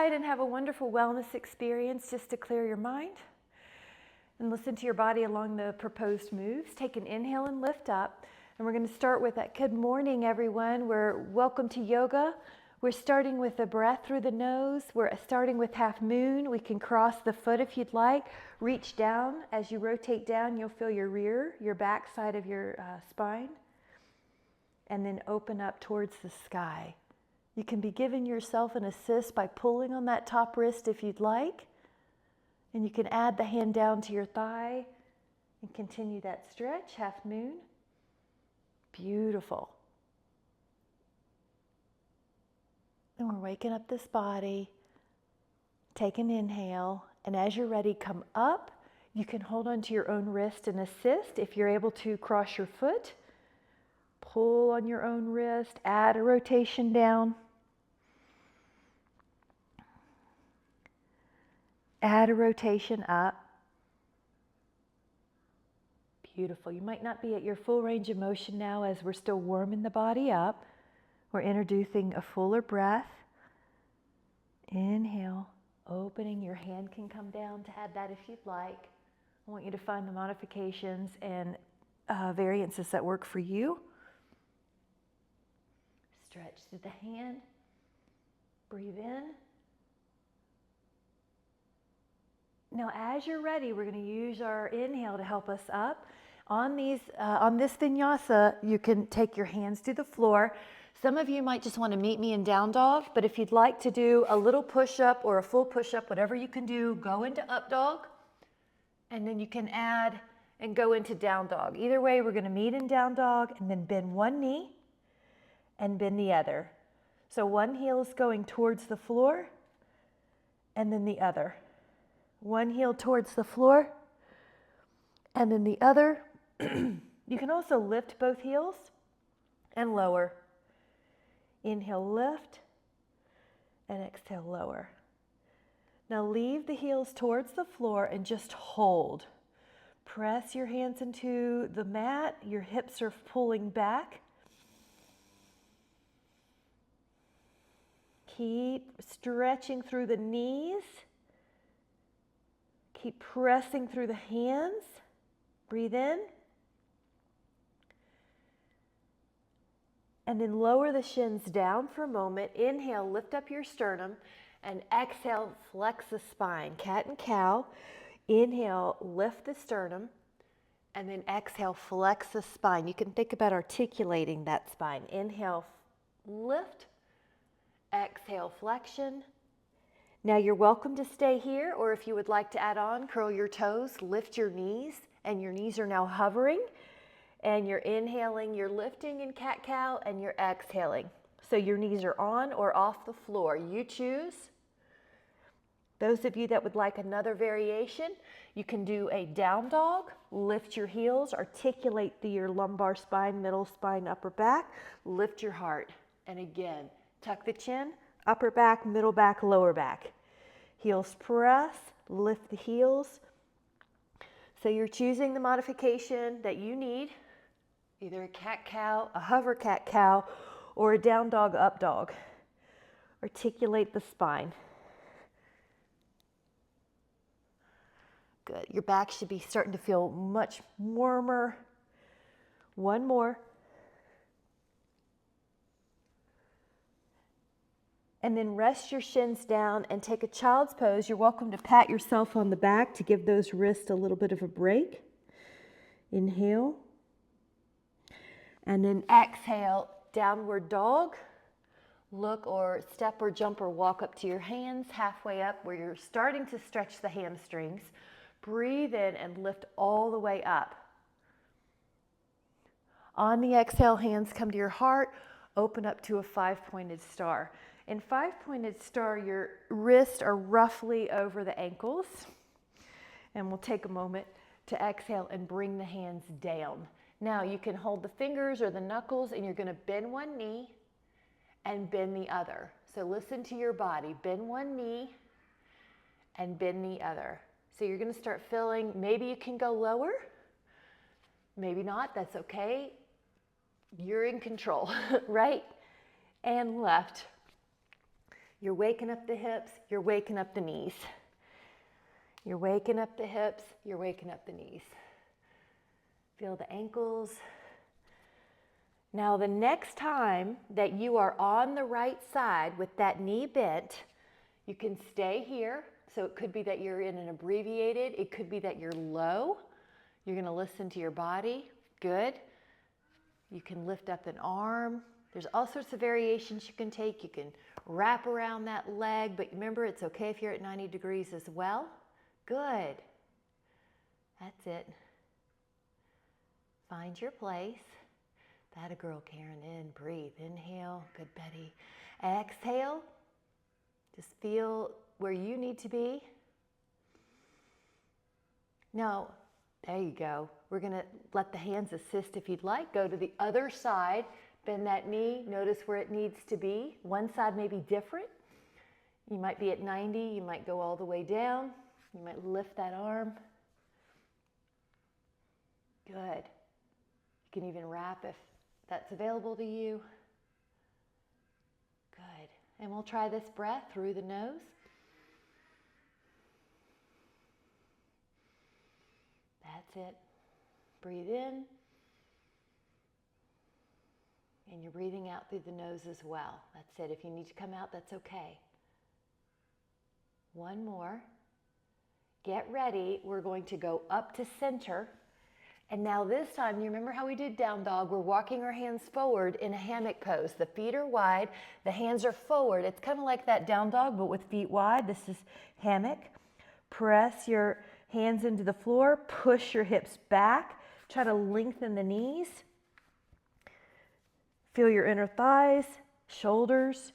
outside and have a wonderful wellness experience just to clear your mind. And listen to your body along the proposed moves. Take an inhale and lift up. And we're going to start with that. Good morning, everyone. Welcome to yoga. We're starting with a breath through the nose. We're starting with half moon. We can cross the foot if you'd like. Reach down. As you rotate down, you'll feel your back side of your spine. And then open up towards the sky. You can be giving yourself an assist by pulling on that top wrist if you'd like. And you can add the hand down to your thigh and continue that stretch, half moon. Beautiful. And we're waking up this body. Take an inhale. And as you're ready, come up. You can hold onto your own wrist and assist. If you're able to cross your foot, pull on your own wrist, add a rotation down. Add a rotation up. Beautiful. You might not be at your full range of motion now as we're still warming the body up. We're introducing a fuller breath. Inhale, opening. Your hand can come down to add that if you'd like. I want you to find the modifications and variances that work for you. Stretch through the hand. Breathe in. Now, as you're ready, we're going to use our inhale to help us up. On this vinyasa, you can take your hands to the floor. Some of you might just want to meet me in down dog, but if you'd like to do a little push-up or a full push-up, whatever you can do, go into up dog, and then you can add and go into down dog. Either way, we're going to meet in down dog and then bend one knee and bend the other. So one heel is going towards the floor and then the other. One heel towards the floor, and then the other. You can also lift both heels and lower. Inhale, lift, and exhale, lower. Now leave the heels towards the floor and just hold. Press your hands into the mat. Your hips are pulling back. Keep stretching through the knees. Keep pressing through the hands. Breathe in. And then lower the shins down for a moment. Inhale, lift up your sternum. And exhale, flex the spine. Cat and cow. Inhale, lift the sternum. And then exhale, flex the spine. You can think about articulating that spine. Inhale, lift. Exhale, flexion. Now you're welcome to stay here, or if you would like to add on, curl your toes, lift your knees, and your knees are now hovering. And you're inhaling, you're lifting in cat-cow, and you're exhaling. So your knees are on or off the floor. You choose. Those of you that would like another variation, you can do a down dog, lift your heels, articulate your lumbar spine, middle spine, upper back, lift your heart. And again, tuck the chin. Upper back, middle back, lower back. Heels press, lift the heels. So you're choosing the modification that you need, either a cat-cow, a hover cat-cow, or a down dog, up dog. Articulate the spine. Good. Your back should be starting to feel much warmer. One more. And then rest your shins down and take a child's pose. You're welcome to pat yourself on the back to give those wrists a little bit of a break. Inhale. And then exhale, downward dog. Look or step or jump or walk up to your hands halfway up where you're starting to stretch the hamstrings. Breathe in and lift all the way up. On the exhale, hands come to your heart. Open up to a 5-pointed star. In 5-pointed star, your wrists are roughly over the ankles. And we'll take a moment to exhale and bring the hands down. Now you can hold the fingers or the knuckles and you're going to bend one knee and bend the other. So listen to your body. Bend one knee and bend the other. So you're going to start feeling, maybe you can go lower, maybe not, that's okay. You're in control. Right and left. You're waking up the hips, you're waking up the knees. You're waking up the hips, you're waking up the knees. Feel the ankles. Now the next time that you are on the right side with that knee bent, you can stay here. So it could be that you're in an abbreviated, it could be that you're low. You're going to listen to your body. Good. You can lift up an arm. There's all sorts of variations you can take. You can wrap around that leg, but remember, it's okay if you're at 90 degrees as well. Good. That's it. Find your place. That a girl, Karen. In, breathe. Inhale. Good, Betty. Exhale. Just feel where you need to be. Now, there you go. We're going to let the hands assist if you'd like. Go to the other side. Bend that knee. Notice where it needs to be. One side may be different. You might be at 90. You might go all the way down. You might lift that arm. Good. You can even wrap if that's available to you. Good. And we'll try this breath through the nose. That's it. Breathe in. And you're breathing out through the nose as well. That's it. If you need to come out, that's okay. One more. Get ready. We're going to go up to center. And now this time, you remember how we did down dog? We're walking our hands forward in a hammock pose. The feet are wide. The hands are forward. It's kind of like that down dog, but with feet wide. This is hammock. Press your hands into the floor. Push your hips back. Try to lengthen the knees. Feel your inner thighs, shoulders.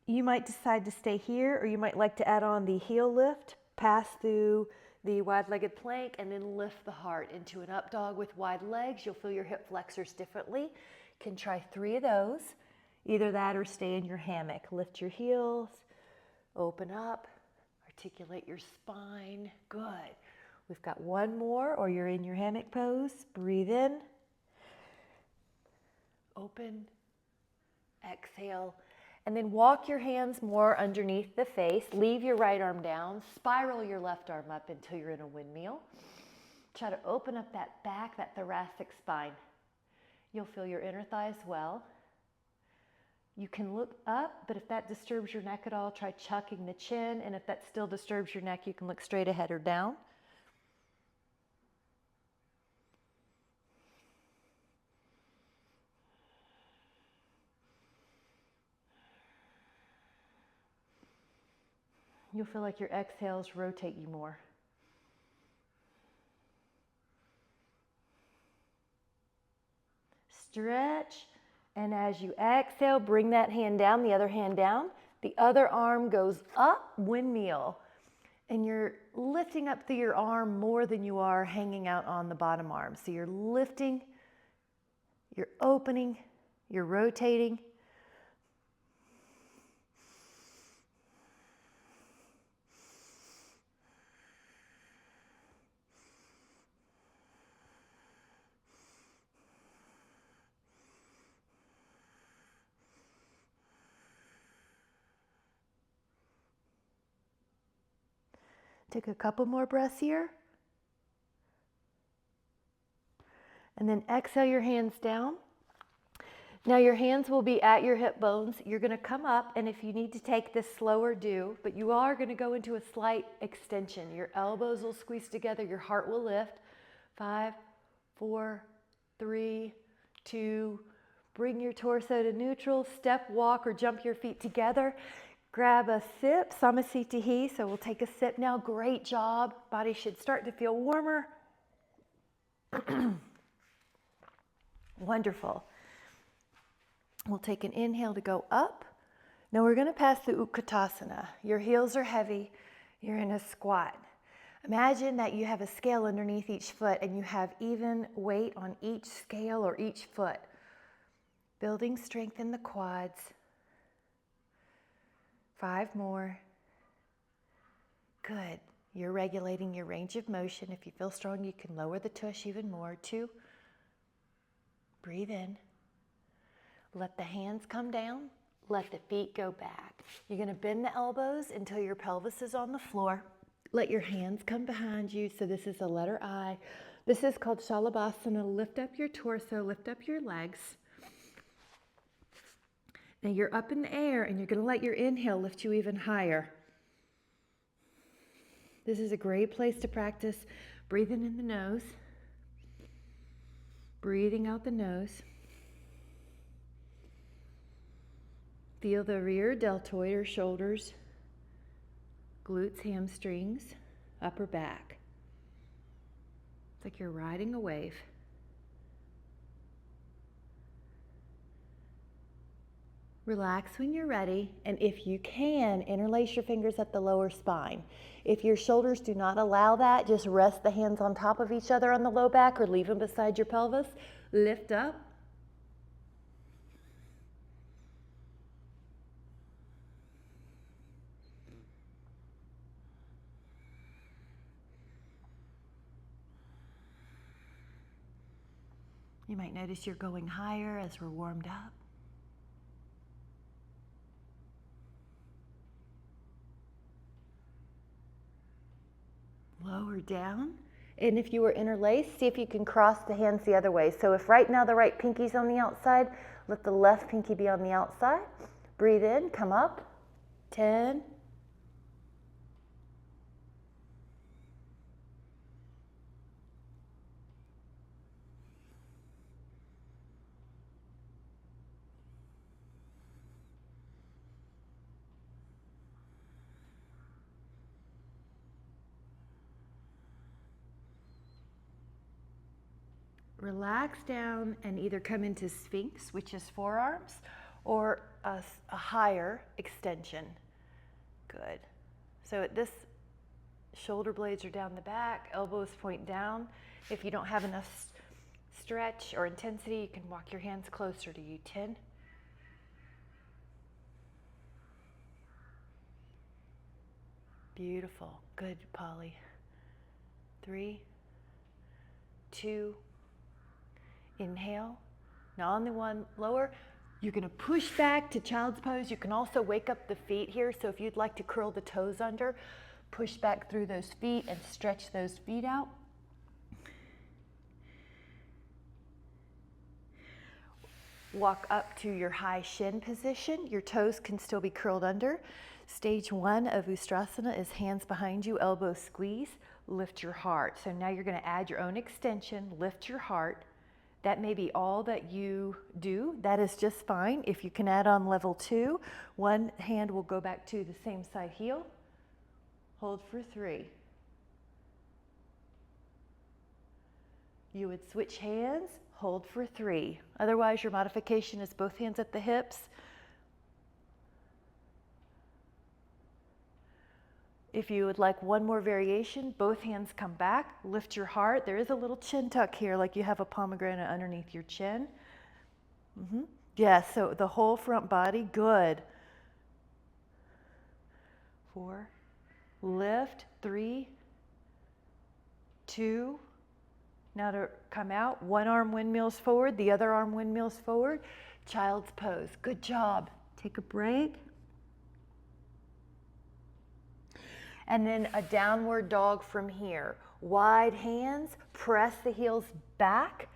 You might decide to stay here, or you might like to add on the heel lift, pass through the wide-legged plank, and then lift the heart into an up dog with wide legs. You'll feel your hip flexors differently. You can try 3 of those. Either that or stay in your hammock. Lift your heels, open up, articulate your spine. Good. We've got one more, or you're in your hammock pose. Breathe in, open, exhale. And then walk your hands more underneath the face. Leave your right arm down. Spiral your left arm up until you're in a windmill. Try to open up that back, that thoracic spine. You'll feel your inner thighs well. You can look up, but if that disturbs your neck at all, try chucking the chin. And if that still disturbs your neck, you can look straight ahead or down. You'll feel like your exhales rotate you more. Stretch, and as you exhale, bring that hand down, the other hand down. The other arm goes up, windmill. And you're lifting up through your arm more than you are hanging out on the bottom arm. So you're lifting, you're opening, you're rotating. Take a couple more breaths here. And then exhale your hands down. Now your hands will be at your hip bones. You're going to come up, and if you need to take this slower, do. But you are going to go into a slight extension. Your elbows will squeeze together. Your heart will lift. 5, 4, 3, 2. Bring your torso to neutral. Step, walk, or jump your feet together. Grab a sip, samasthiti, so we'll take a sip now. Great job. Body should start to feel warmer. Wonderful. We'll take an inhale to go up. Now we're going to pass through Utkatasana. Your heels are heavy. You're in a squat. Imagine that you have a scale underneath each foot and you have even weight on each scale or each foot. Building strength in the quads. 5 more. Good. You're regulating your range of motion. If you feel strong, you can lower the tush even more. 2. Breathe in. Let the hands come down. Let the feet go back. You're going to bend the elbows until your pelvis is on the floor. Let your hands come behind you. So this is the letter I. This is called Shalabhasana. Lift up your torso, lift up your legs. Now you're up in the air and you're going to let your inhale lift you even higher. This is a great place to practice breathing in the nose, breathing out the nose. Feel the rear deltoid or shoulders, glutes, hamstrings, upper back. It's like you're riding a wave. Relax when you're ready, and if you can, interlace your fingers at the lower spine. If your shoulders do not allow that, just rest the hands on top of each other on the low back or leave them beside your pelvis. Lift up. You might notice you're going higher as we're warmed up. Lower down. And if you were interlaced, see if you can cross the hands the other way. So if right now the right pinky's on the outside, let the left pinky be on the outside. Breathe in, come up. 10. Relax down and either come into Sphinx, which is forearms, or a higher extension. Good. So at this, shoulder blades are down the back, elbows point down. If you don't have enough stretch or intensity, you can walk your hands closer to you. 10. Beautiful. Good, Polly. 3, 2, inhale. Now on the one lower, you're going to push back to child's pose. You can also wake up the feet here. So if you'd like to curl the toes under, push back through those feet and stretch those feet out. Walk up to your high shin position. Your toes can still be curled under. Stage 1 of Ustrasana is hands behind you, elbows squeeze, lift your heart. So now you're going to add your own extension, lift your heart. That may be all that you do. That is just fine. If you can add on level 2, one hand will go back to the same side heel. Hold for 3. You would switch hands, hold for 3. Otherwise, your modification is both hands at the hips. If you would like one more variation, both hands come back, lift your heart. There is a little chin tuck here, like you have a pomegranate underneath your chin. Yes, so the whole front body, good. 4, lift, 3, 2, now to come out, one arm windmills forward, the other arm windmills forward, child's pose. Good job. Take a break. And then a downward dog from here. Wide hands, press the heels back.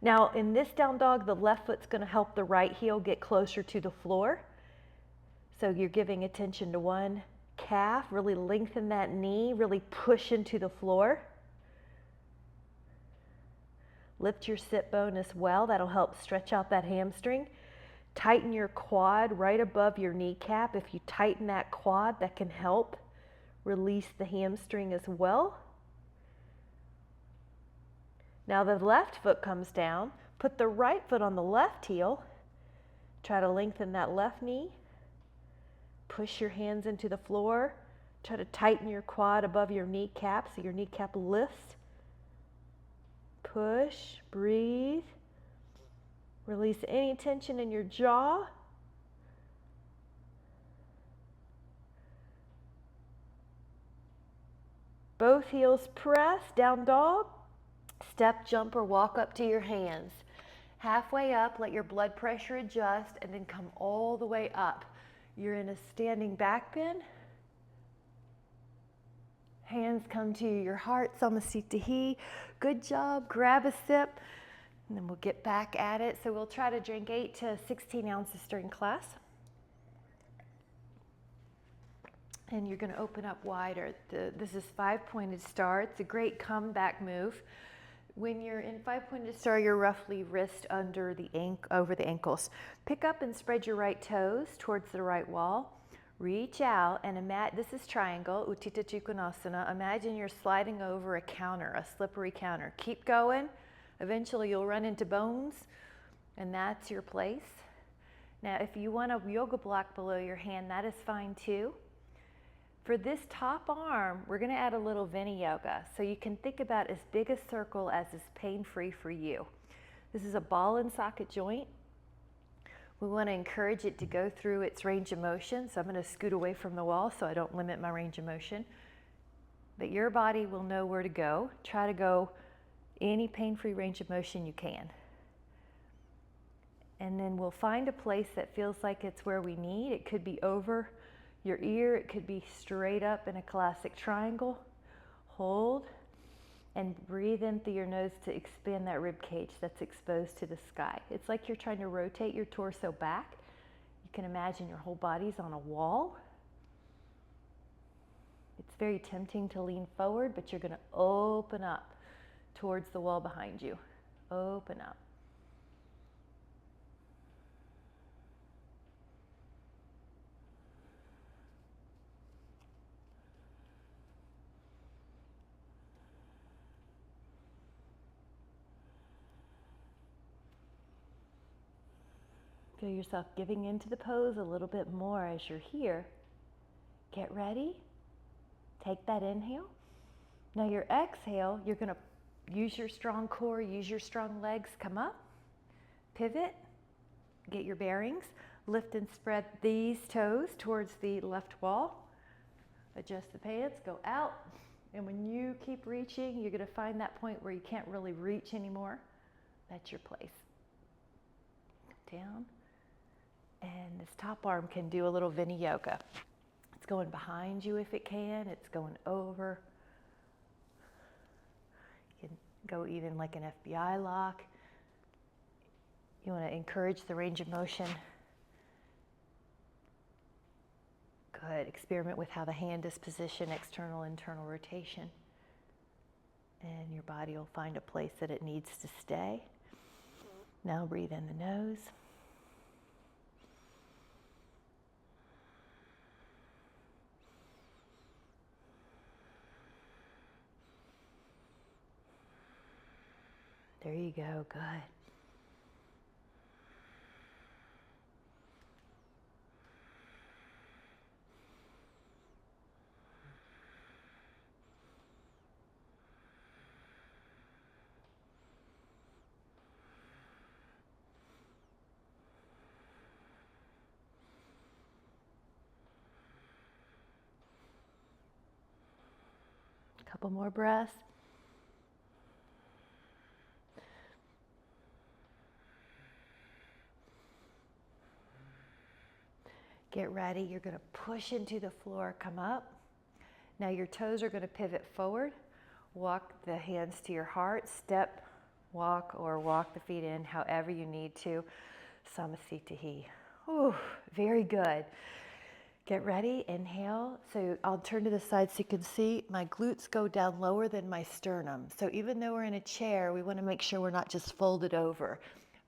Now in this down dog, the left foot's going to help the right heel get closer to the floor. So you're giving attention to one calf, really lengthen that knee, really push into the floor. Lift your sit bone as well. That'll help stretch out that hamstring. Tighten your quad right above your kneecap. If you tighten that quad, that can help release the hamstring as well. Now the left foot comes down. Put the right foot on the left heel. Try to lengthen that left knee. Push your hands into the floor. Try to tighten your quad above your kneecap so your kneecap lifts. Push, breathe. Release any tension in your jaw. Both heels press, down dog. Step, jump, or walk up to your hands. Halfway up, let your blood pressure adjust and then come all the way up. You're in a standing back bend. Hands come to your heart, Samasthiti. Good job. Grab a sip, and then we'll get back at it. So we'll try to drink 8 to 16 ounces during class. And you're going to open up wider. This is 5-pointed star. It's a great comeback move. When you're in 5-pointed star, you're roughly wrist under over the ankles. Pick up and spread your right toes towards the right wall. Reach out and imagine, this is triangle, Utthita Trikonasana. Imagine you're sliding over a counter, a slippery counter. Keep going. Eventually you'll run into bones, and that's your place. Now, if you want a yoga block below your hand, that is fine too. For this top arm, we're going to add a little Vinyasa. So you can think about as big a circle as is pain-free for you. This is a ball and socket joint. We want to encourage it to go through its range of motion. So I'm going to scoot away from the wall so I don't limit my range of motion. But your body will know where to go. Try to go any pain-free range of motion you can. And then we'll find a place that feels like it's where we need. It could be over your ear, it could be straight up in a classic triangle. Hold and breathe in through your nose to expand that rib cage that's exposed to the sky. It's like you're trying to rotate your torso back. You can imagine your whole body's on a wall. It's very tempting to lean forward, but you're going to open up towards the wall behind you. Open up. Feel yourself giving into the pose a little bit more as you're here. Get ready. Take that inhale. Now your exhale, you're going to use your strong core, use your strong legs. Come up, pivot, get your bearings. Lift and spread these toes towards the left wall. Adjust the pants, go out. And when you keep reaching, you're going to find that point where you can't really reach anymore. That's your place. Down. And this top arm can do a little Vinyasa. It's going behind you if it can. It's going over. You can go even like an FBI lock. You want to encourage the range of motion. Good. Experiment with how the hand is positioned, external, internal rotation. And your body will find a place that it needs to stay. Now breathe in the nose. There you go, good. A couple more breaths. Get ready. You're going to push into the floor, come up. Now your toes are going to pivot forward. Walk the hands to your heart. Step, walk, or walk the feet in however you need to. Samasthiti. Ooh, very good. Get ready. Inhale. So I'll turn to the side so you can see my glutes go down lower than my sternum. So even though we're in a chair, we want to make sure we're not just folded over.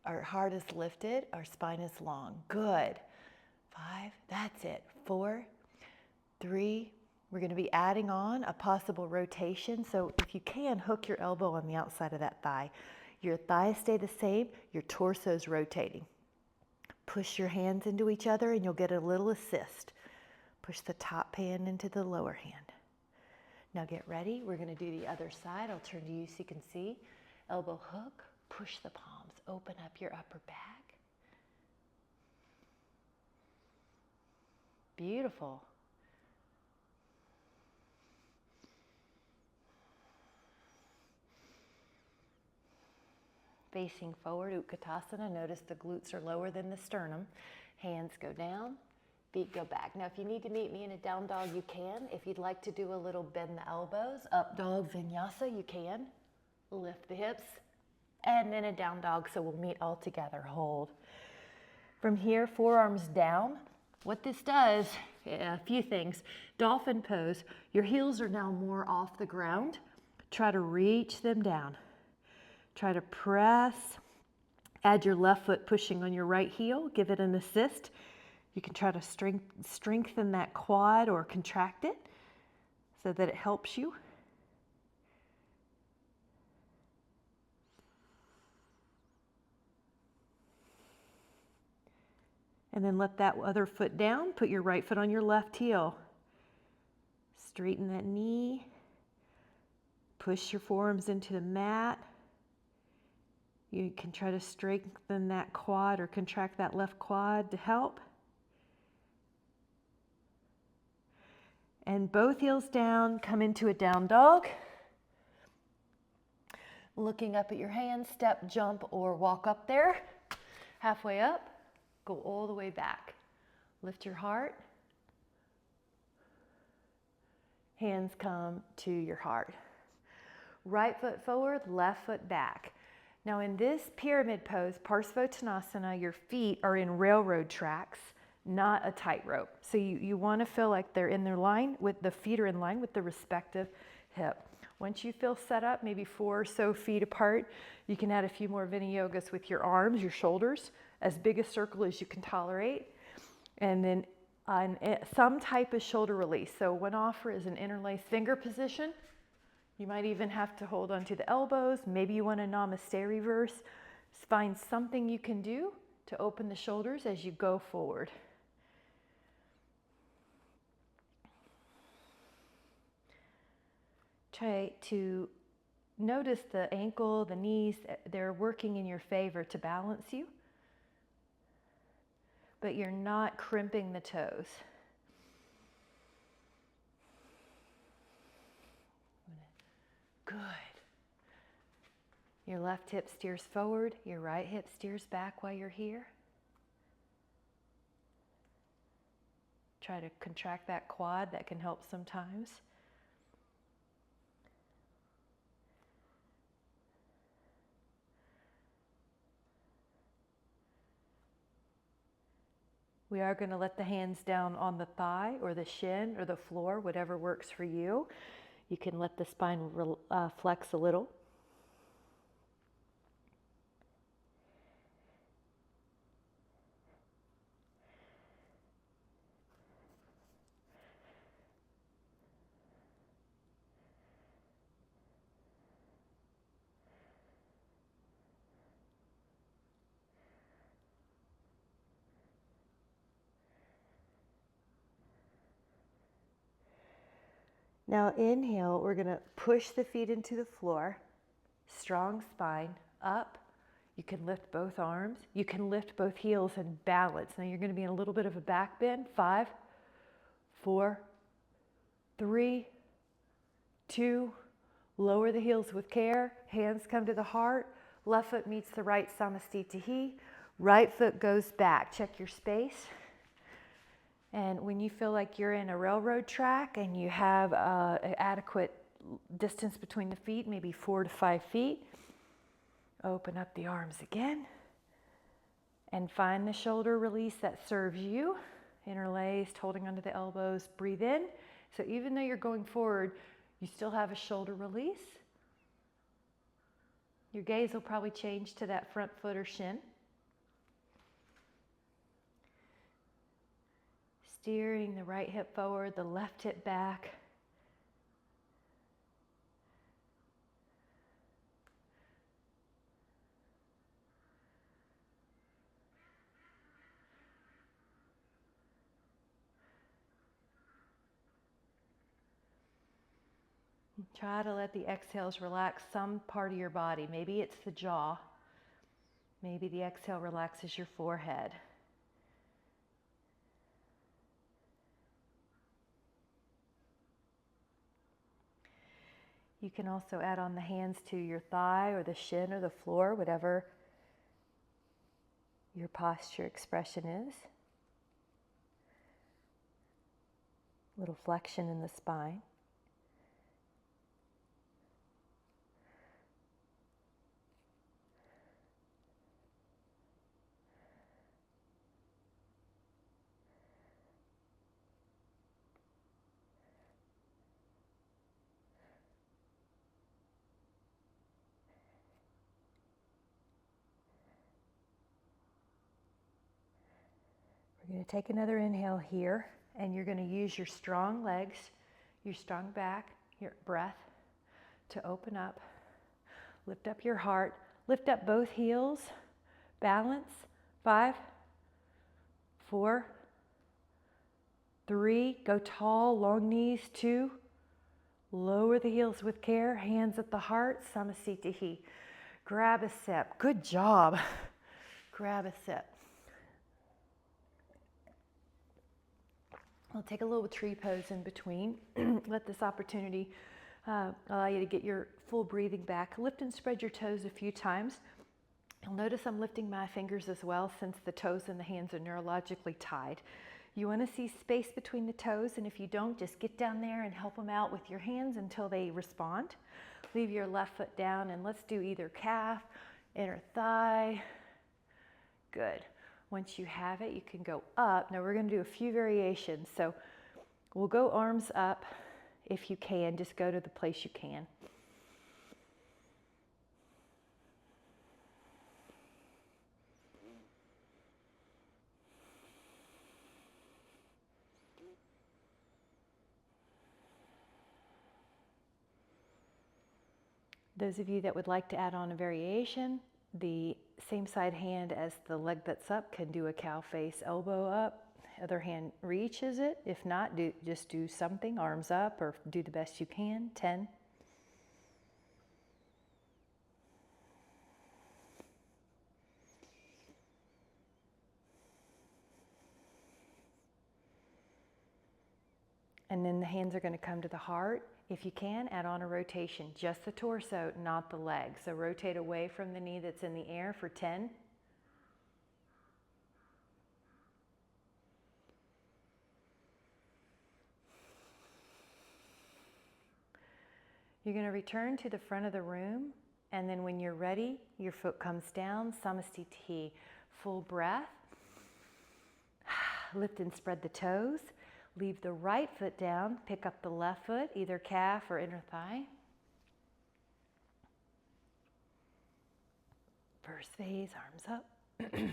Our heart is lifted. Our spine is long. Good. 5, that's it. 4, 3, we're going to be adding on a possible rotation. So if you can, hook your elbow on the outside of that thigh. Your thighs stay the same, your torso's rotating. Push your hands into each other and you'll get a little assist. Push the top hand into the lower hand. Now get ready. We're going to do the other side. I'll turn to you so you can see. Elbow hook, push the palms, open up your upper back. Beautiful. facing forward, Utkatasana. Notice the glutes are lower than the sternum. Hands go down, feet go back. Now, if you need to meet me in a down dog, you can. If you'd like to do a little bend the elbows, up dog vinyasa, you can. Lift the hips, and then a down dog, so we'll meet all together. Hold. From here, forearms down. What this does, a few things. Dolphin pose, your heels are now more off the ground. Try to reach them down. Try to press. Add your left foot pushing on your right heel. Give it an assist. You can try to strengthen that quad or contract it so that it helps you. And then let that other foot down. Put your right foot on your left heel. Straighten that knee. Push your forearms into the mat. You can try to strengthen that quad or contract that left quad to help. And both heels down, come into a down dog. Looking up at your hands, step, jump, or walk up there. Halfway up. Go all the way back. Lift your heart. Hands come to your heart. Right foot forward, left foot back. Now in this pyramid pose, Parsvottanasana, your feet are in railroad tracks, not a tightrope. So you want to feel like they're in their line, with the feet are in line with the respective hip. Once you feel set up, maybe 4 or so feet apart, you can add a few more Viniyogas with your arms, your shoulders, as big a circle as you can tolerate. And then on some type of shoulder release. So one offer is an interlaced finger position. You might even have to hold onto the elbows. Maybe you want a namaste reverse. Find something you can do to open the shoulders as you go forward. Try to notice the ankle, the knees, they're working in your favor to balance you, but you're not crimping the toes. Good. Your left hip steers forward, your right hip steers back while you're here. Try to contract that quad, that can help sometimes. We are going to let the hands down on the thigh or the shin or the floor, whatever works for you. You can let the spine flex a little. Now inhale, we're going to push the feet into the floor, strong spine, up. You can lift both arms. You can lift both heels and balance. Now you're going to be in a little bit of a back bend. 5, 4, 3, 2, lower the heels with care. Hands come to the heart. Left foot meets the right, Samastitihi. Right foot goes back. Check your space. And when you feel like you're in a railroad track and you have an adequate distance between the feet, maybe 4 to 5 feet, open up the arms again and find the shoulder release that serves you. Interlaced, holding onto the elbows, breathe in. So even though you're going forward, you still have a shoulder release. Your gaze will probably change to that front foot or shin. Steering the right hip forward, the left hip back. Try to let the exhales relax some part of your body. Maybe it's the jaw. Maybe the exhale relaxes your forehead. You can also add on the hands to your thigh or the shin or the floor, whatever your posture expression is. A little flexion in the spine. We're going to take another inhale here, and you're going to use your strong legs, your strong back, your breath to open up. Lift up your heart. Lift up both heels. Balance. 5, 4, 3. Go tall, long knees. 2. Lower the heels with care. Hands at the heart. Samasthiti. Grab a sip. Good job. Grab a sip. I'll take a little tree pose in between. Let this opportunity allow you to get your full breathing back. Lift and spread your toes a few times. You'll notice I'm lifting my fingers as well, since the toes and the hands are neurologically tied. You want to see space between the toes, and if you don't, just get down there and help them out with your hands until they respond. Leave your left foot down, and let's do either calf, inner thigh. Good. Once you have it, you can go up. Now we're going to do a few variations. So we'll go arms up if you can. Just go to the place you can. Those of you that would like to add on a variation, the same side hand as the leg that's up can do a cow face, elbow up. Other hand reaches it. If not, just do something, arms up, or do the best you can. 10. And then the hands are going to come to the heart. If you can, add on a rotation, just the torso, not the leg. So rotate away from the knee that's in the air for 10. You're going to return to the front of the room, and then when you're ready, your foot comes down, Samasthiti, full breath. Lift and spread the toes. Leave the right foot down, pick up the left foot, either calf or inner thigh. First phase, arms up. Good.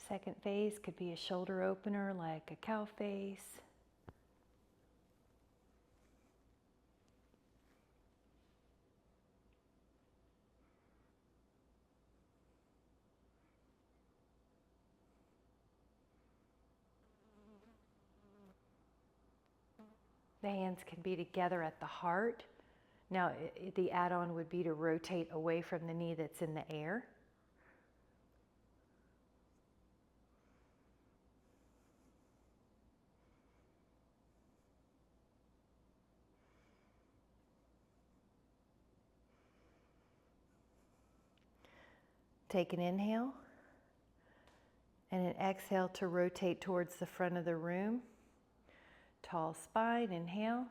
Second phase could be a shoulder opener like a cow face. The hands can be together at the heart. Now, the add-on would be to rotate away from the knee that's in the air. Take an inhale and an exhale to rotate towards the front of the room. Tall spine, inhale,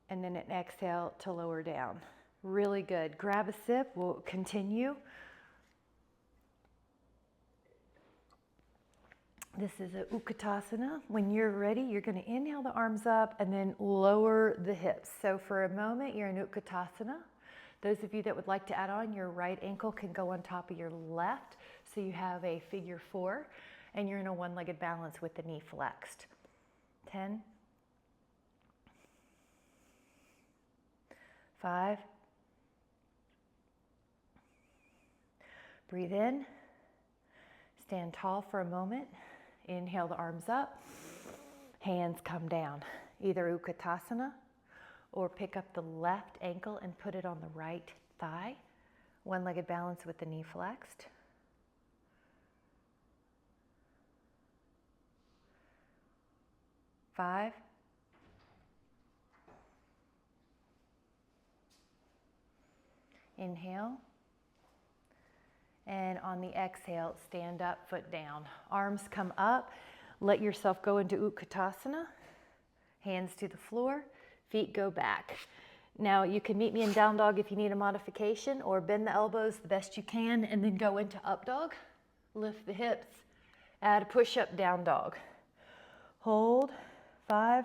and then an exhale to lower down. Really good. Grab a sip, we'll continue. This is a Utkatasana. When you're ready, you're going to inhale the arms up and then lower the hips. So for a moment, you're in Utkatasana. Those of you that would like to add on, your right ankle can go on top of your left, so you have a figure 4, and you're in a one-legged balance with the knee flexed. 10, 5, breathe in, stand tall for a moment, inhale the arms up, hands come down, either Utkatasana or pick up the left ankle and put it on the right thigh. One-legged balance with the knee flexed. Five. Inhale. And on the exhale, stand up, foot down. Arms come up. Let yourself go into Utkatasana. Hands to the floor, feet go back. Now you can meet me in down dog if you need a modification, or bend the elbows the best you can and then go into up dog. Lift the hips, add a push-up down dog. Hold, 5.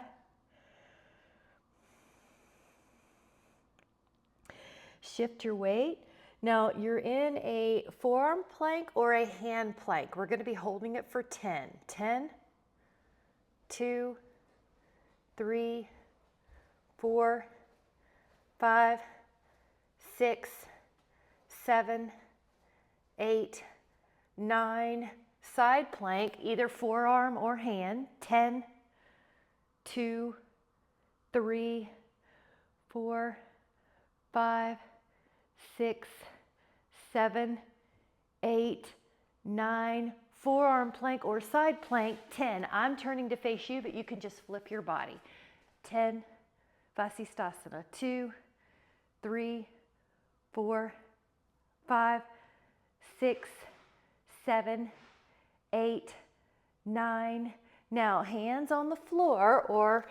Shift your weight. Now you're in a forearm plank or a hand plank. We're going to be holding it for 10. 10, 2, 3, 4, 5, 6, 7, 8, 9. Side plank, either forearm or hand. 10, 2, 3, 4, 5, 6, 7, 8, 9. Forearm plank or side plank, 10. I'm turning to face you, but you can just flip your body. 10, Vasisthasana. 2, 3, 4, 5, 6, 7, 8, 9. Now, hands on the floor or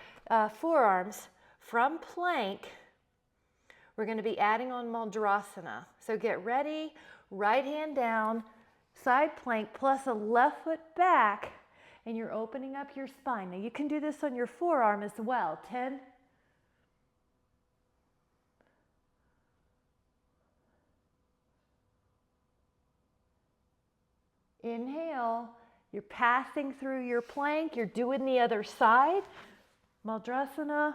forearms from plank. We're going to be adding on Mudrasana. So get ready, right hand down, side plank plus a left foot back, and you're opening up your spine. Now you can do this on your forearm as well. 10. Inhale, you're passing through your plank, you're doing the other side. Mudrasana.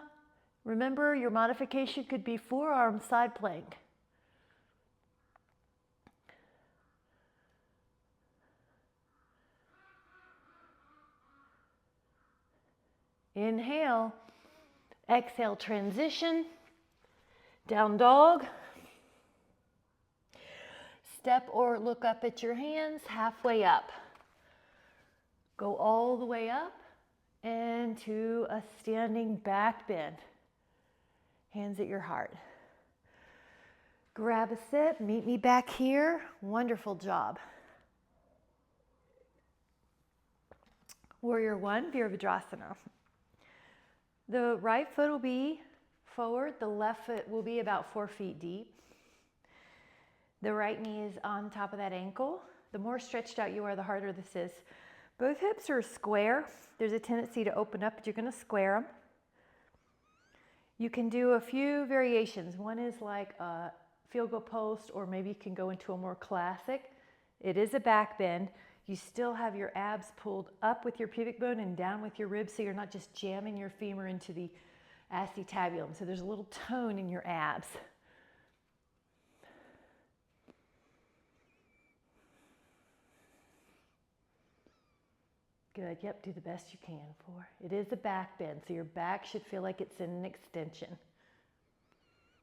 Remember, your modification could be forearm side plank. Inhale, exhale, transition, down dog. Step or look up at your hands, halfway up. Go all the way up and to a standing back bend. Hands at your heart. Grab a sit, meet me back here. Wonderful job. Warrior 1, Virabhadrasana. The right foot will be forward, the left foot will be about 4 feet deep. The right knee is on top of that ankle. The more stretched out you are, the harder this is. Both hips are square. There's a tendency to open up, but you're going to square them. You can do a few variations. One is like a field goal post, or maybe you can go into a more classic. It is a back bend. You still have your abs pulled up with your pubic bone and down with your ribs, so you're not just jamming your femur into the acetabulum. So there's a little tone in your abs. Good, yep, do the best you can. 4. It is a back bend, so your back should feel like it's in an extension.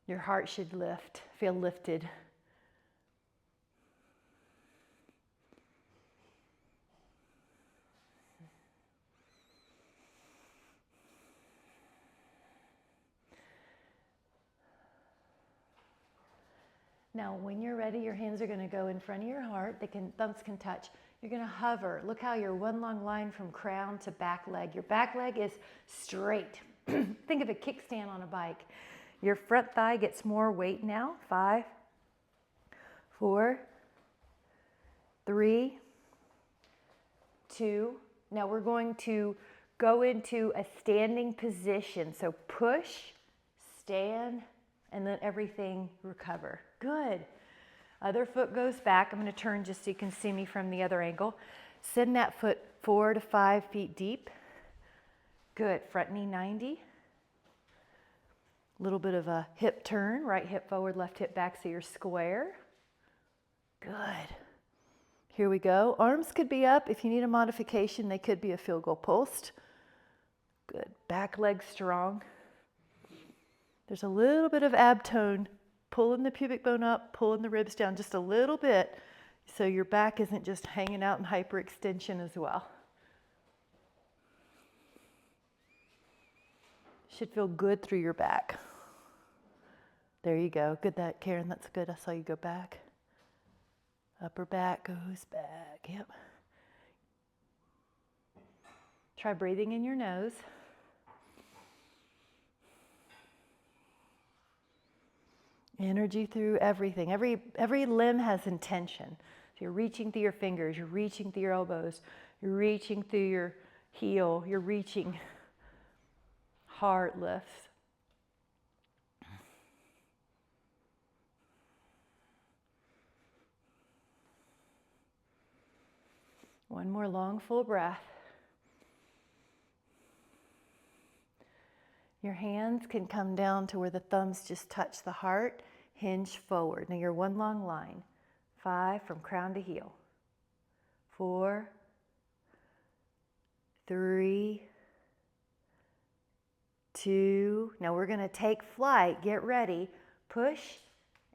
Your heart should lift, feel lifted. Now, when you're ready, your hands are going to go in front of your heart. Thumbs can touch. You're going to hover. Look how you're one long line from crown to back leg. Your back leg is straight. Think of a kickstand on a bike. Your front thigh gets more weight now. 5, 4, 3, 2. Now we're going to go into a standing position. So push, stand, and let everything recover. Good. Other foot goes back. I'm going to turn just so you can see me from the other angle. Send that foot 4 to 5 feet deep. Good. Front knee 90. A little bit of a hip turn. Right hip forward, left hip back so you're square. Good. Here we go. Arms could be up. If you need a modification, they could be a field goal post. Good. Back leg strong. There's a little bit of ab tone, pulling the pubic bone up, pulling the ribs down just a little bit, so your back isn't just hanging out in hyperextension as well. Should feel good through your back. There you go. Good, that, Karen. That's good. I saw you go back. Upper back goes back. Yep. Try breathing in your nose. Energy through everything. Every limb has intention. So you're reaching through your fingers. You're reaching through your elbows. You're reaching through your heel. You're reaching. Heart lifts. One more long, full breath. Your hands can come down to where the thumbs just touch the heart, hinge forward. Now you're one long line. 5 from crown to heel. 4, 3, 2. Now we're going to take flight. Get ready. Push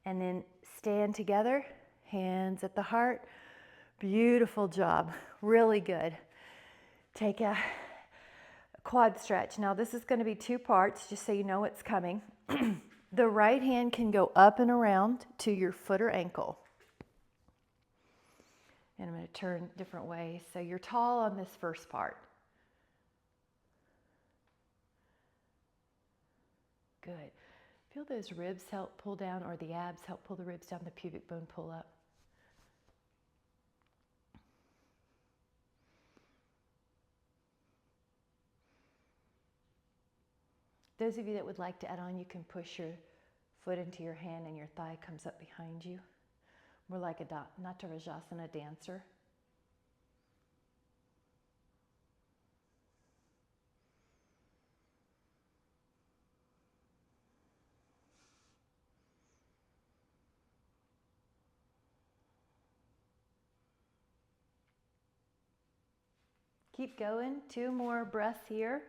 and then stand together. Hands at the heart. Beautiful job. Really good. Take a quad stretch. Now this is going to be 2 parts, just so you know it's coming. The right hand can go up and around to your foot or ankle. And I'm going to turn different ways. So you're tall on this first part. Good. Feel those ribs help pull down, or the abs help pull the ribs down, the pubic bone pull up. Those of you that would like to add on, you can push your foot into your hand and your thigh comes up behind you. More like a Natarajasana dancer. Keep going. 2 more breaths here.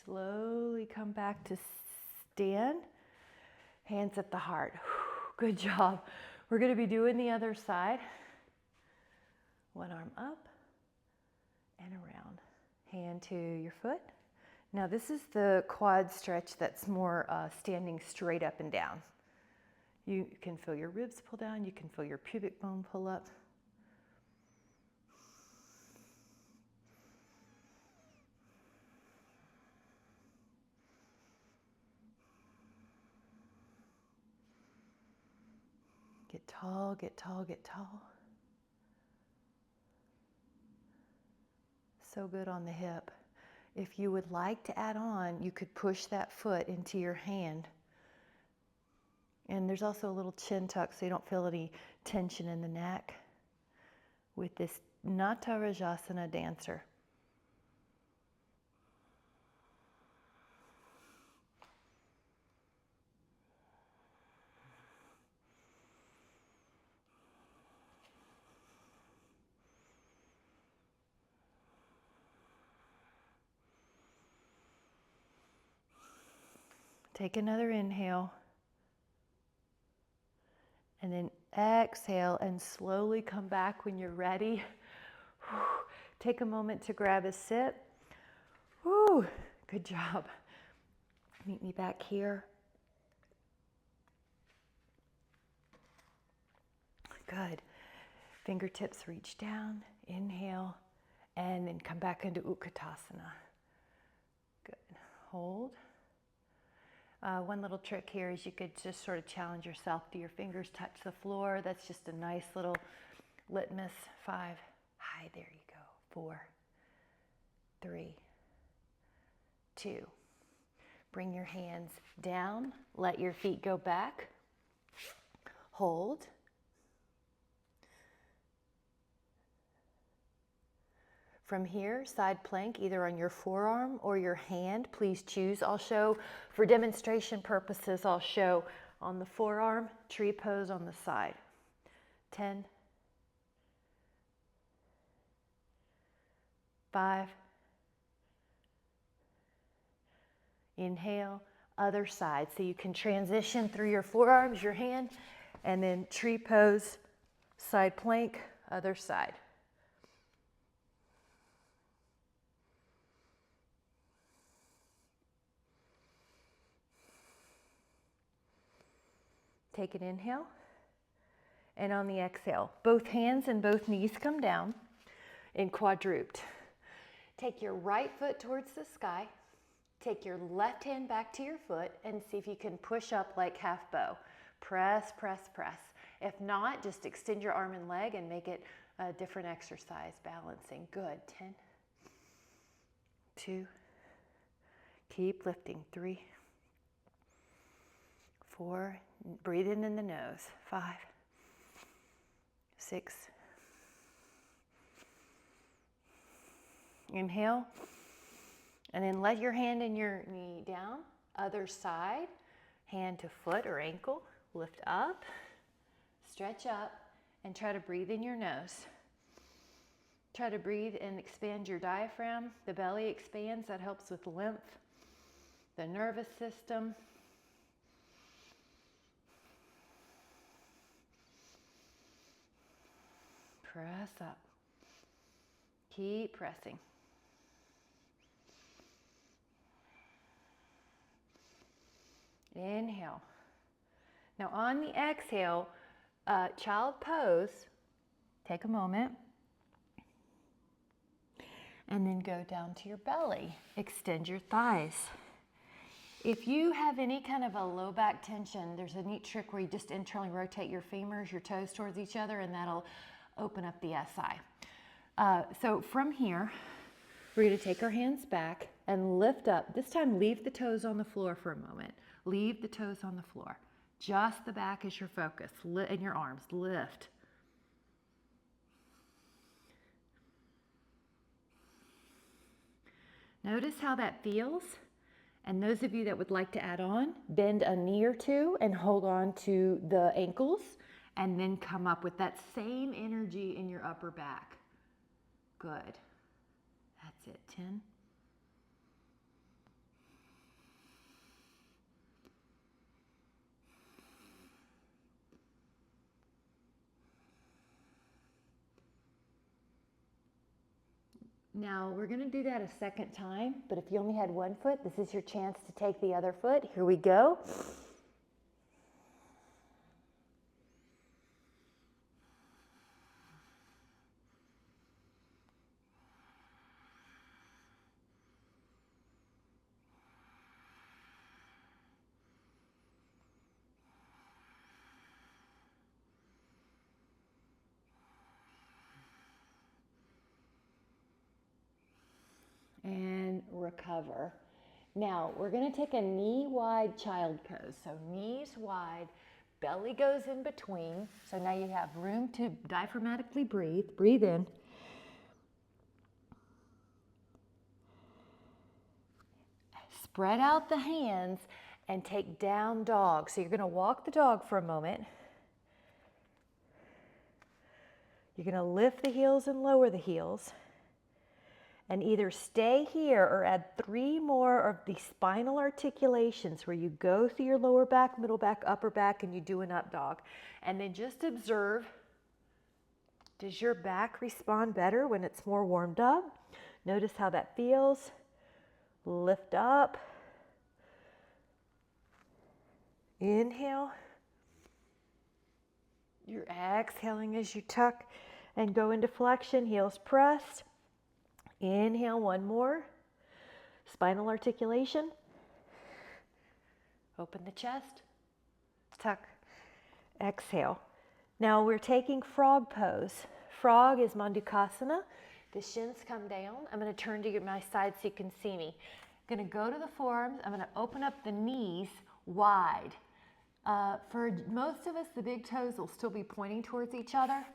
Slowly come back to stand. Hands at the heart. Good job. We're going to be doing the other side. One arm up and around. Hand to your foot. Now this is the quad stretch that's more standing straight up and down. You can feel your ribs pull down. You can feel your pubic bone pull up. Get tall, get tall, get tall. So good on the hip. If you would like to add on, you could push that foot into your hand. And there's also a little chin tuck so you don't feel any tension in the neck with this Natarajasana dancer. Take another inhale. And then exhale and slowly come back when you're ready. Take a moment to grab a sit. Woo, good job. Meet me back here. Good. Fingertips reach down, inhale, and then come back into Utkatasana. Good. Hold. One little trick here is you could just sort of challenge yourself. Do your fingers touch the floor? That's just a nice little litmus. 5. Hi, there you go. 4, 3, 2. Bring your hands down. Let your feet go back. Hold. From here, side plank, either on your forearm or your hand. Please choose. I'll show, for demonstration purposes, I'll show on the forearm, tree pose on the side. 10, 5, Inhale, other side. So you can transition through your forearms, your hand, and then tree pose, side plank, other side. Take an inhale, and on the exhale, both hands and both knees come down in quadruped. Take your right foot towards the sky, take your left hand back to your foot, and see if you can push up like half bow. Press, press, press. If not, just extend your arm and leg and make it a different exercise, balancing. Good. 10, 2, keep lifting. 3, 4, breathe in the nose. 5, 6, inhale, and then let your hand and your knee down. Other side, hand to foot or ankle, lift up, stretch up, and try to breathe in your nose. Try to breathe and expand your diaphragm. The belly expands, that helps with lymph, the nervous system. Press up. Keep pressing. Inhale. Now on the exhale, child pose, take a moment, and then go down to your belly. Extend your thighs. If you have any kind of a low back tension, there's a neat trick where you just internally rotate your femurs, your toes towards each other, and that'll open up the SI. So from here, we're going to take our hands back and lift up. This time, leave the toes on the floor for a moment. Leave the toes on the floor. Just the back is your focus. And your arms, lift. Notice how that feels. And those of you that would like to add on, bend a knee or two and hold on to the ankles, and then come up with that same energy in your upper back. Good. That's it. 10. Now we're going to do that a second time, but if you only had one foot, this is your chance to take the other foot. Here we go. And recover. Now we're going to take a knee wide child pose. So knees wide, belly goes in between. So now you have room to diaphragmatically breathe. Breathe in. Spread out the hands and take down dog. So you're going to walk the dog for a moment. You're going to lift the heels and lower the heels. And either stay here or add 3 more of the spinal articulations where you go through your lower back, middle back, upper back, and you do an up dog. And then just observe, does your back respond better when it's more warmed up? Notice how that feels. Lift up. Inhale. You're exhaling as you tuck and go into flexion, heels pressed. Inhale, one more. Spinal articulation. Open the chest. Tuck. Exhale. Now we're taking frog pose. Frog is Mandukasana. The shins come down. I'm going to turn to my side so you can see me. I'm going to go to the forearms. I'm going to open up the knees wide. For most of us, the big toes will still be pointing towards each other.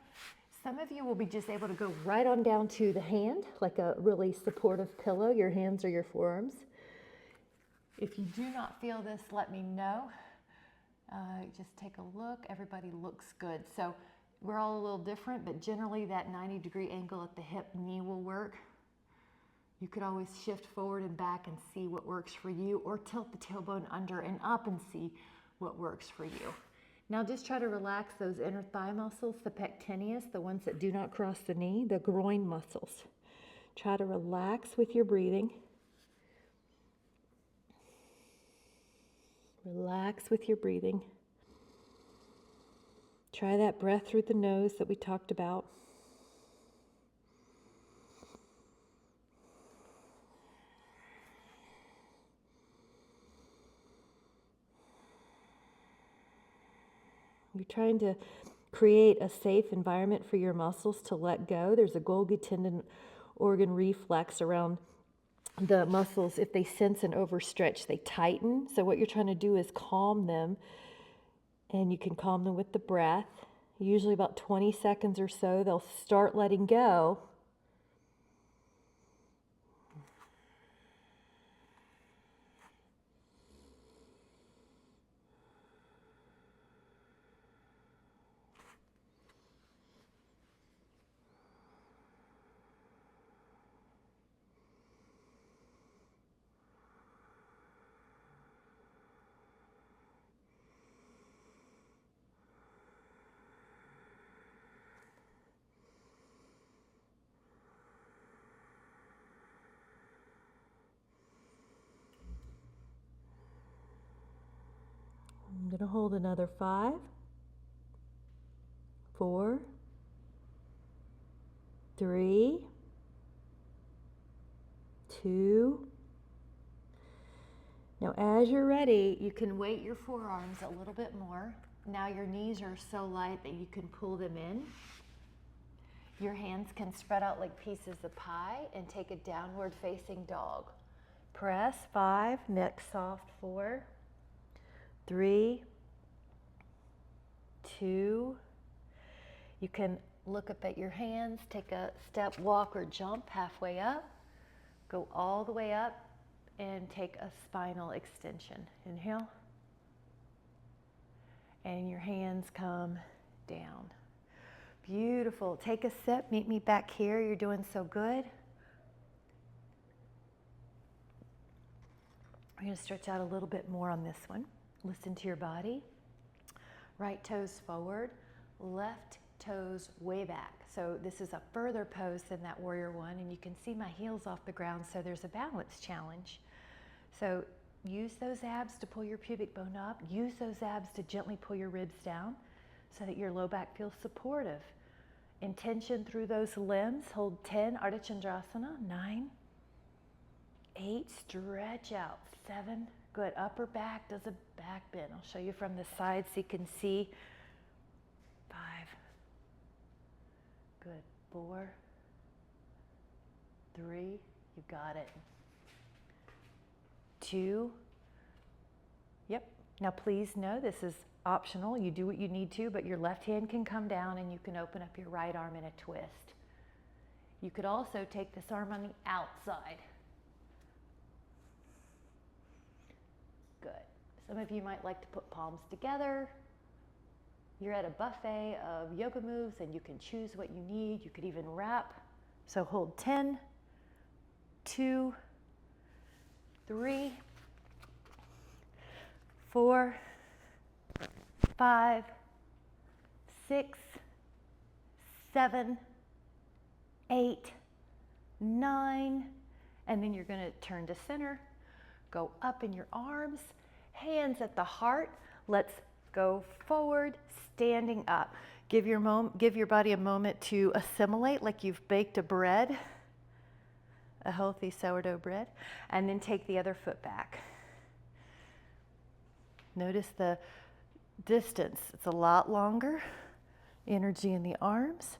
Some of you will be just able to go right on down to the hand, like a really supportive pillow, your hands or your forearms. If you do not feel this, let me know. Just take a look. Everybody looks good. So we're all a little different, but generally that 90-degree angle at the hip knee will work. You could always shift forward and back and see what works for you, or tilt the tailbone under and up and see what works for you. Now just try to relax those inner thigh muscles, the pectineus, the ones that do not cross the knee, the groin muscles. Try to relax with your breathing. Relax with your breathing. Try that breath through the nose that we talked about. You're trying to create a safe environment for your muscles to let go. There's a Golgi tendon organ reflex around the muscles. If they sense an overstretch, they tighten. So what you're trying to do is calm them, and you can calm them with the breath. Usually about 20 seconds or so, they'll start letting go. I'm going to hold another 5, 4, 3, 2. Now as you're ready, you can weight your forearms a little bit more. Now your knees are so light that you can pull them in. Your hands can spread out like pieces of pie and take a downward facing dog. Press 5, neck soft 4, 3, 2. You can look up at your hands, take a step, walk, or jump halfway up. Go all the way up and take a spinal extension. Inhale. And your hands come down. Beautiful. Take a sip. Meet me back here. You're doing so good. We're going to stretch out a little bit more on this one. Listen to your body. Right toes forward, left toes way back. So this is a further pose than that warrior one, and you can see my heels off the ground, so there's a balance challenge. So use those abs to pull your pubic bone up. Use those abs to gently pull your ribs down so that your low back feels supportive. Intention through those limbs. Hold 10, Ardha Chandrasana. 9, 8, stretch out. 7, good. Upper back does a back bend. I'll show you from the side so you can see. 5, good. 4, 3, you got it. 2, yep. Now please know this is optional. You do what you need to, but your left hand can come down and you can open up your right arm in a twist. You could also take this arm on the outside. Good. Some of you might like to put palms together. You're at a buffet of yoga moves and you can choose what you need. You could even wrap. So hold 10, 2, 3, 4, 5, 6, 7, 8, 9, and then you're going to turn to center. Go up in your arms, hands at the heart. Let's go forward, standing up. Give your body a moment to assimilate like you've baked a bread, a healthy sourdough bread, and then take the other foot back. Notice the distance. It's a lot longer. Energy in the arms.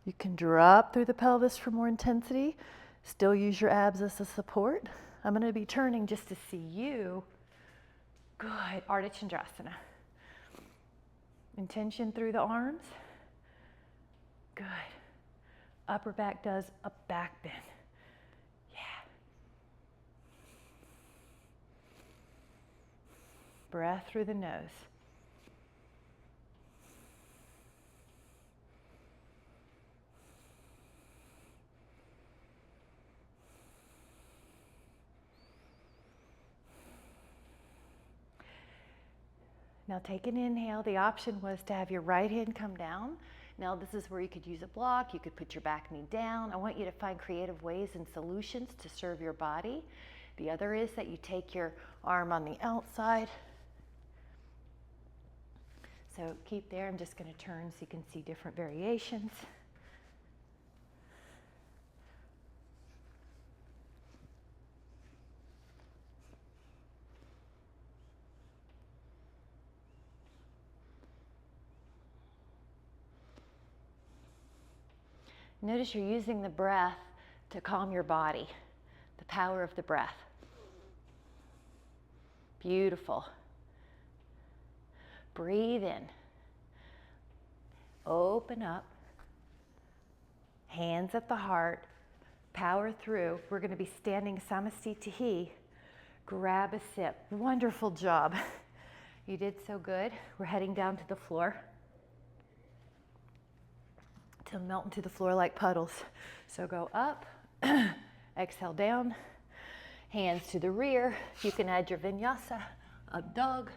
You can drop through the pelvis for more intensity. Still use your abs as a support. I'm going to be turning just to see you. Good. Ardha Chandrasana. Intention through the arms. Good. Upper back does a back bend. Yeah. Breath through the nose. Now take an inhale. The option was to have your right hand come down. Now this is where you could use a block. You could put your back knee down. I want you to find creative ways and solutions to serve your body. The other is that you take your arm on the outside. So keep there. I'm just going to turn so you can see different variations. Notice you're using the breath to calm your body, the power of the breath. Beautiful. Breathe in. Open up. Hands at the heart. Power through. We're going to be standing Samastitihi. Grab a sip. Wonderful job. You did so good. We're heading down to the floor. To melt into the floor like puddles. So go up, exhale down, hands to the rear. You can add your vinyasa, up dog,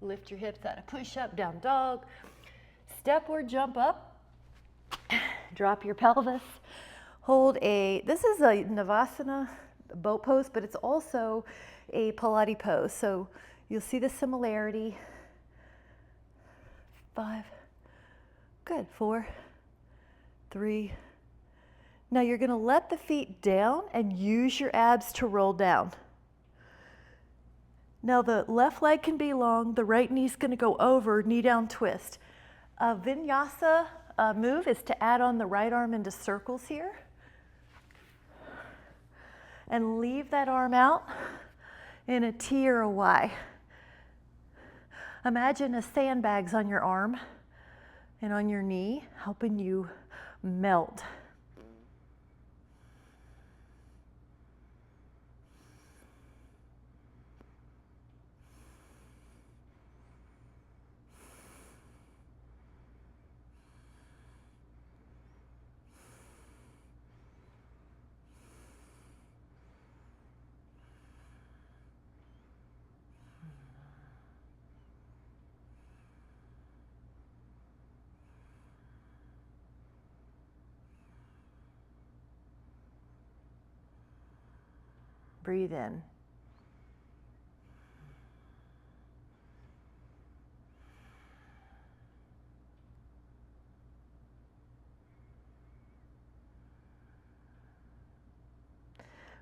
lift your hips out of push-up, down dog, step or jump up, drop your pelvis, hold this is a Navasana boat pose, but it's also a Pilates pose. So you'll see the similarity. 5, good, 4, 3. Now you're going to let the feet down and use your abs to roll down. Now the left leg can be long, the right knee's going to go over, knee down twist. A vinyasa move is to add on the right arm into circles here. And leave that arm out in a T or a Y. Imagine a sandbags on your arm and on your knee, helping you melt. Breathe in.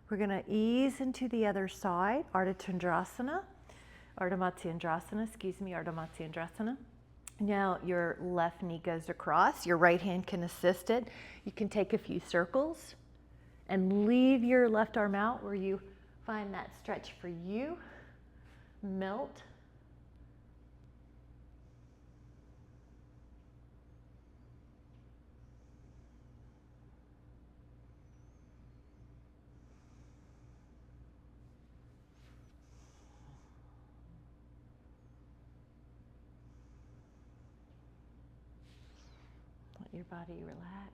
We're going to ease into the other side, Ardha Matsyendrasana. Now your left knee goes across, your right hand can assist it. You can take a few circles and leave your left arm out where you find that stretch for you. Melt. Let your body relax.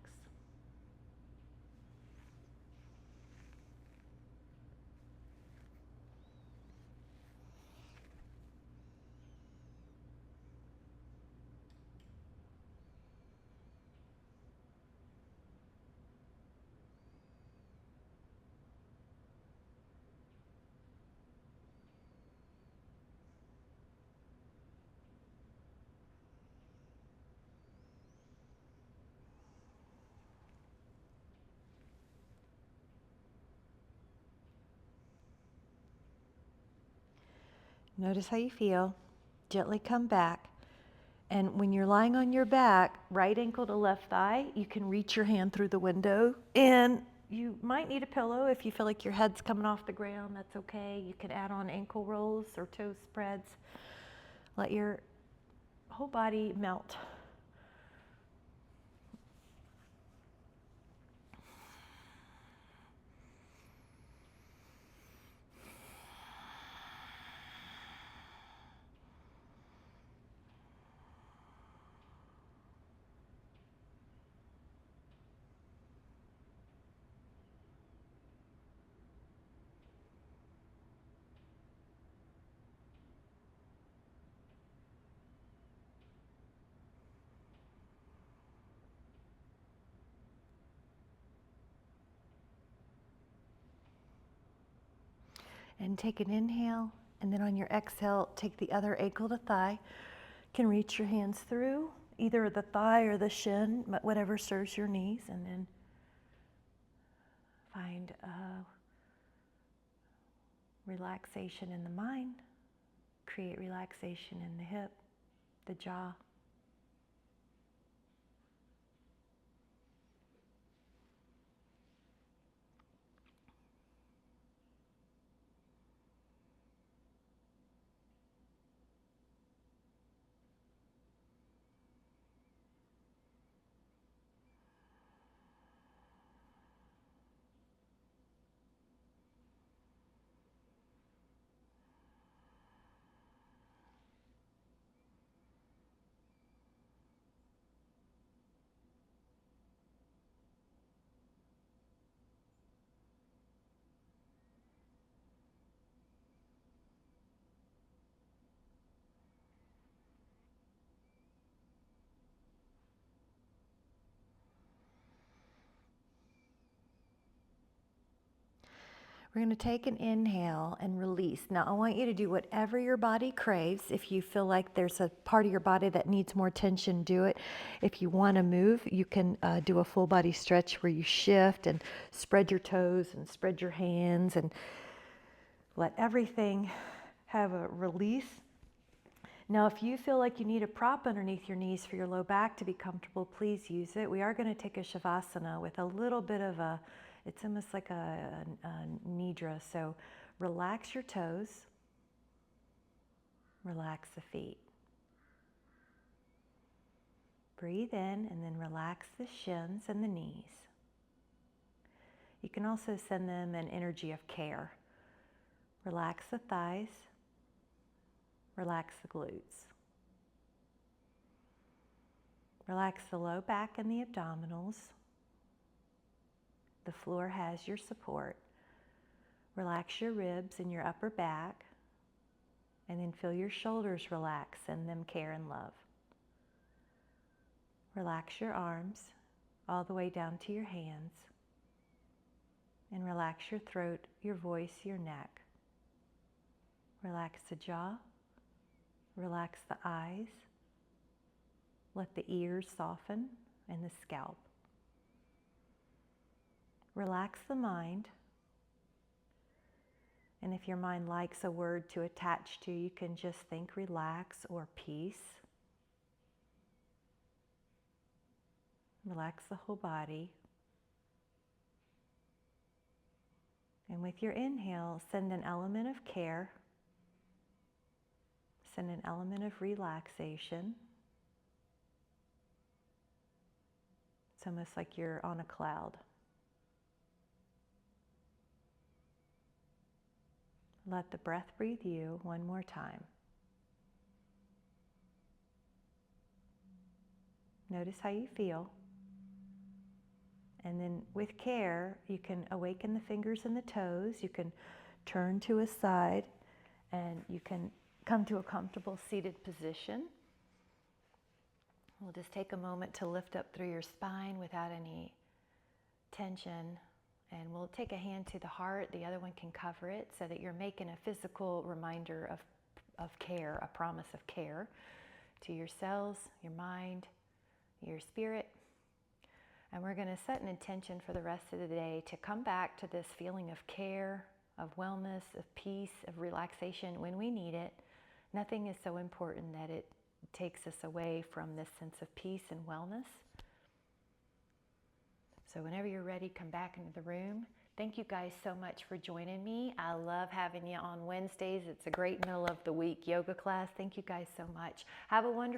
Notice how you feel. Gently come back. And when you're lying on your back, right ankle to left thigh, you can reach your hand through the window. And you might need a pillow if you feel like your head's coming off the ground. That's okay. You can add on ankle rolls or toe spreads. Let your whole body melt. And take an inhale, and then on your exhale, take the other ankle to thigh. You can reach your hands through either the thigh or the shin, whatever serves your knees, and then find relaxation in the mind. Create relaxation in the hip, the jaw. We're going to take an inhale and release. Now, I want you to do whatever your body craves. If you feel like there's a part of your body that needs more tension, do it. If you want to move, you can do a full body stretch where you shift and spread your toes and spread your hands and let everything have a release. Now, if you feel like you need a prop underneath your knees for your low back to be comfortable, please use it. We are going to take a Shavasana with a little bit of it's almost like a nidra. So relax your toes, relax the feet. Breathe in and then relax the shins and the knees. You can also send them an energy of care. Relax the thighs, relax the glutes. Relax the low back and the abdominals. The floor has your support. Relax your ribs and your upper back, and then feel your shoulders relax. Send them care and love. Relax your arms all the way down to your hands, and relax your throat, your voice, your neck. Relax the jaw, relax the eyes, let the ears soften, and the scalp. Relax the mind. And if your mind likes a word to attach to, you can just think relax or peace. Relax the whole body. And with your inhale, send an element of care. Send an element of relaxation. It's almost like you're on a cloud. Let the breath breathe you one more time. Notice how you feel. And then with care, you can awaken the fingers and the toes. You can turn to a side, and you can come to a comfortable seated position. We'll just take a moment to lift up through your spine without any tension. And we'll take a hand to the heart. The other one can cover it so that you're making a physical reminder of care, a promise of care to your cells, your mind, your spirit. And we're going to set an intention for the rest of the day to come back to this feeling of care, of wellness, of peace, of relaxation when we need it. Nothing is so important that it takes us away from this sense of peace and wellness. So whenever you're ready, come back into the room. Thank you guys so much for joining me. I love having you on Wednesdays. It's a great middle of the week yoga class. Thank you guys so much. Have a wonderful